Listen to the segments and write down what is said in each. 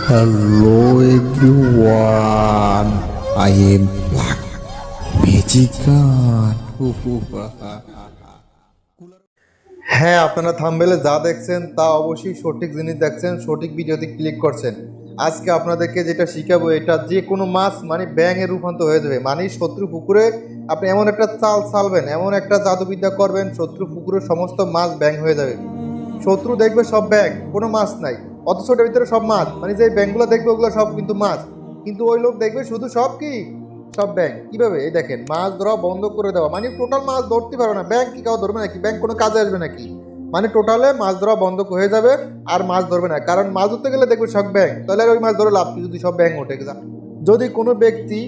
Hello everyone, I am Black Magician. হ্যাঁ, আপনারা থাম্বনেলে যা দেখছেন তা অবশ্যই সঠিক জিনিস দেখছেন, সঠিক ভিডিওতে ক্লিক করছেন। আজকে আপনাদেরকে যেটা শিখাবো এটা যে কোনো মাছ মানে ব্যাঙে রূপান্তর হয়ে যাবে। মানে শত্রু পুকুরে আপনি এমন একটা চাল চালবেন, এমন একটা জাদুবিদ্যা করবেন, শত্রু পুকুরের সমস্ত মাছ ব্যাঙ হয়ে যাবে। শত্রু দেখবে সব ব্যাঙ, কোনো মাছ নাই, অথচ ওটার ভিতরে সব মাছ। মানে যে ব্যাঙগুলো দেখবে ওগুলো সব কিন্তু মাছ, কিন্তু ওই লোক দেখবে শুধু সব কি সব ব্যাঙ। কিভাবে? এই দেখেন, মাছ ধরা বন্ধ করে দেওয়া মানে টোটাল মাছ ধরতে পারবে না। ব্যাঙ কি কাউ ধরবে নাকি? ব্যাঙ কোনো কাজে আসবে নাকি? মানে টোটালে মাছ ধরা বন্ধ হয়ে যাবে, আর মাছ ধরবে না। কারণ মাছ ধরতে গেলে দেখবে সব ব্যাঙ, তাহলে আর ওই মাছ ধরে লাভ কি যদি সব ব্যাঙ ওঠে যায়। যদি কোনো ব্যক্তি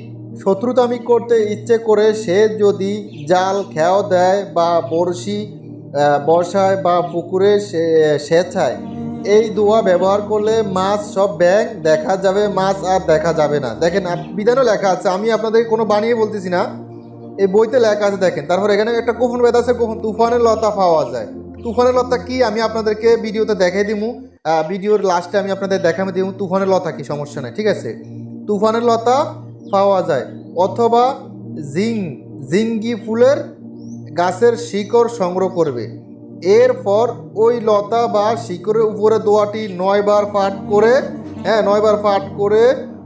শত্রুতামি করতে ইচ্ছে করে সে যদি জাল খেয়াও দেয় বা বড়শি বর্ষায় বা পুকুরে সেচায়, এই দোয়া ব্যবহার করলে মাছ সব ব্যাঙ দেখা যাবে, মাছ আর দেখা যাবে না। দেখেন বিধানও লেখা আছে, আমি আপনাদের কোনো বানিয়ে বলতেছি না, এই বইতে লেখা আছে। দেখেন, তারপর এখানে একটা কখন বেদ আছে, কখন তুফানের লতা পাওয়া যায়। তুফানের লতা কি আমি আপনাদেরকে ভিডিওতে দেখাই দিমু, ভিডিওর লাস্টে আমি আপনাদের দেখাবো দিব তুফানের লতা কি, সমস্যা নেই, ঠিক আছে। তুফানের লতা পাওয়া যায়, অথবা জিঙ্গি ফুলের গাছের শিকড় সংগ্রহ করবে। এরপর ওই লতা বা শিকড়ের উপরে দোয়াটি 9 বার পাঠ করে, 9 বার পাঠ করে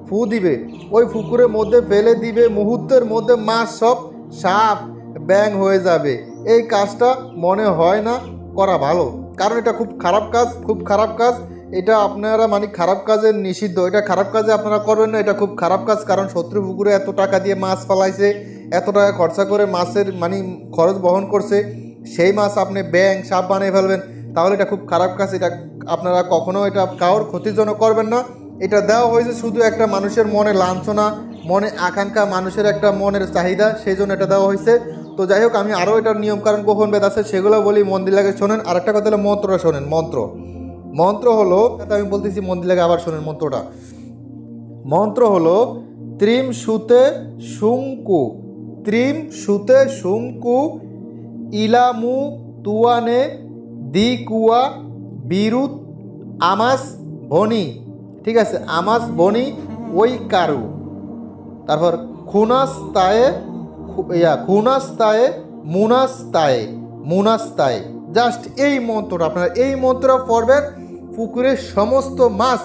ফু দিবে, ওই পুকুরের মধ্যে ফেলে দিবে। মুহূর্তের মধ্যে মাছ সব সাপ ব্যাং হয়ে যাবে। এই কাজটা মনে হয় না করা ভালো, কারণ এটা খুব খারাপ কাজ, খুব খারাপ কাজ। এটা আপনারা মানে খারাপ কাজের নিষিদ্ধ, এটা খারাপ কাজে আপনারা করবেন না, এটা খুব খারাপ কাজ। কারণ শত্রু পুকুরে এত টাকা দিয়ে মাছ ফেলাইছে, এত টাকা খরচা করে মাছের মানে খরচ বহন করছে, সেই মাছ আপনি ব্যাং সাপ বানিয়ে ফেলবেন, তাহলে এটা খুব খারাপ কাজ। এটা আপনারা কখনো এটা কারোর ক্ষতির জন্য করবেন না। এটা দেওয়া হয়েছে শুধু একটা মানুষের মনে লাঞ্ছনা, মনে আকাঙ্ক্ষা, মানুষের একটা মনের চাহিদা, সেই জন্য এটা দেওয়া হয়েছে। তো যাই হোক, আমি আরও এটার নিয়মকানুন কখন বেদ আছে সেগুলো বলি, মন্দির লাগে শোনেন। আর একটা কথা হলো মন্ত্রটা শোনেন। মন্ত্র হলো, আমি বলতেছি মন্দির লাগে, আবার শোনেন মন্ত্রটা। মন্ত্র হলো ত্রিম সুতে শুঙ্কু, ত্রিম সুতে শুঙ্কু ইলামু তুয়ানে দিকুয়া বিরুত আমাস বনি, ঠিক আছে, আমাস বনি ওই কারু। তারপর খুনাস্তায়ে, খুনাস্তায়ে মুনাস্তায়ে, মুনাস্তায়ে। জাস্ট এই মন্ত্রটা আপনারা, এই মন্ত্রটা পড়বেন, পুকুরের সমস্ত মাছ,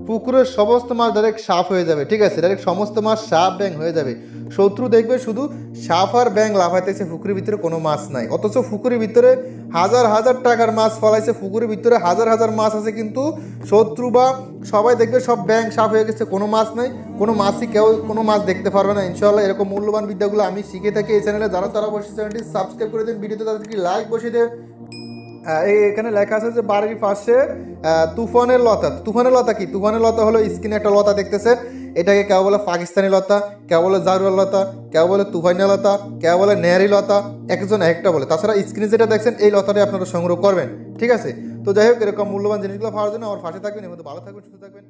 পুকুরের সমস্ত মাছ ডাইরেক্ট সাফ হয়ে যাবে, ঠিক আছে, ডাইরেক্ট সমস্ত মাছ সাপ ব্যাং হয়ে যাবে। শত্রু দেখবে শুধু সাপ আর ব্যাং লাফাইতেছে, পুকুরের ভিতরে কোনো মাছ নাই, অথচ পুকুরের ভিতরে হাজার হাজার টাকার মাছ ফলাইছে, পুকুরের ভিতরে হাজার হাজার মাছ আছে, কিন্তু শত্রু বা সবাই দেখবে সব ব্যাং সাপ হয়ে গেছে, কোনো মাছ নাই, কোনো মাছই কেউ কোনো মাছ দেখতে পারবে না। ইনশাল্লাহ এরকম মূল্যবান বিদ্যাগুলো আমি শিখে থাকি এই চ্যানেলে। যারা তারা অবশ্যই চ্যানেলটি সাবস্ক্রাইব করে দেন, ভিডিওতে তাদেরকে লাইক বসিয়ে দেন। এখানে লেখা আছে যে বাড়ির পাশে তুফানের লতা। তুফানের লতা কি? তুফানের লতা হলো স্ক্রিনে একটা লতা দেখতেছেন, এটাকে কেউ বলে পাকিস্তানি লতা, কেউ বলে জারুয়াল লতা, কেউ বলে তুফানি লতা, কেউ বলে নেহারি লতা, একজন একটা বলে। তাছাড়া স্ক্রিনে যেটা দেখছেন এই লতাটাই আপনারা সংগ্রহ করবেন, ঠিক আছে। তো যাই হোক, এরকম মূল্যবান জিনিসগুলো পাওয়ার জন্য আমার পাশে থাকবেন, এর মধ্যে ভালো থাকবেন, সুস্থ থাকবেন।